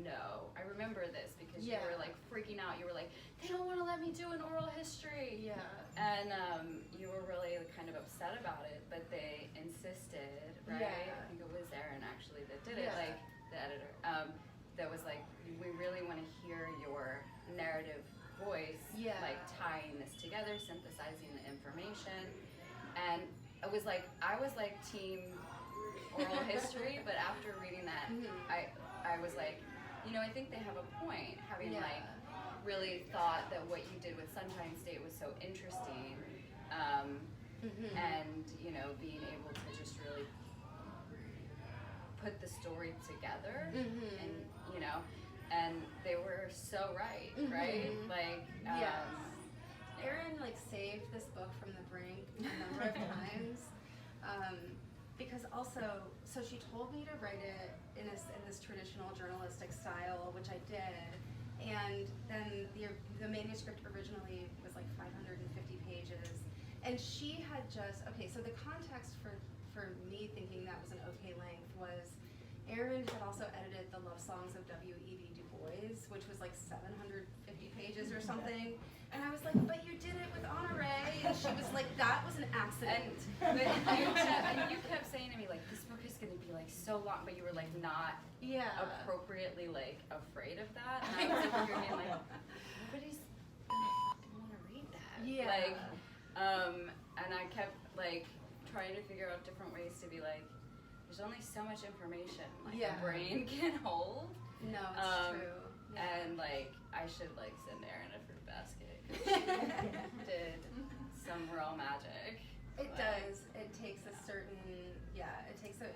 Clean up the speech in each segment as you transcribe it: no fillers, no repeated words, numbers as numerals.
no. I remember this because Yeah. you were like freaking out. You were like, they don't want to let me do an oral history. Yeah. And you were really kind of upset about it, but they insisted, right? Yeah. I think it was Erin actually that did it, Yeah. like the editor. That was like, we really want to hear your narrative voice, Yeah. like tying this together, synthesizing the information. And it was like, I was like team oral history, but after reading that, I was like, you know, I think they have a point, having Yeah. like really thought that what you did with Sunshine State was so interesting, and you know, being able to just really put the story together, and you know, and they were so right, right? Like, yes. Erin like saved this book from the brink a number of times, because also, so she told me to write it in this traditional journalistic style, which I did, and then the manuscript originally was like 550 pages, and she had just, okay, so the context for me thinking that was an okay length was Erin had also edited the Love Songs of W.E.B. Du Bois, which was like 750 pages or something. And I was like, but you did it with Honore. And she was like, that was an accident. And you kept saying to me, like, this book is going to be like so long, but you were like not appropriately like afraid of that. And I was over here being like, nobody's gonna fucking want to read that. Yeah. Like, and I kept like trying to figure out different ways to be like, there's only so much information like the brain can hold. No, it's true. Yeah. And like, I should like send Erin a fruit basket. She did some real magic. It does. It takes a certain,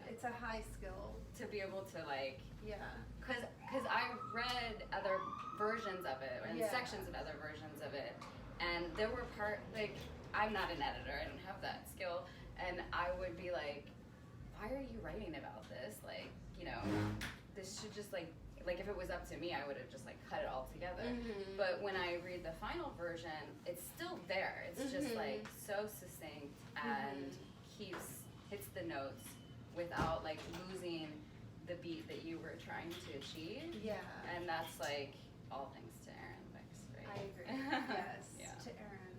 it's a high skill. To be able to like, Yeah. cause I read other versions of it, and sections of other versions of it, and there were like, I'm not an editor, I don't have that skill, and I would be like, why are you writing about this? Like, you know, this should just like if it was up to me, I would have just like cut it all together. But when I read the final version, it's still there. It's just like so succinct and hits the notes without like losing the beat that you were trying to achieve. Yeah. And that's like all thanks to Erin Wicks, right? I agree. Yes. Yeah. To Erin.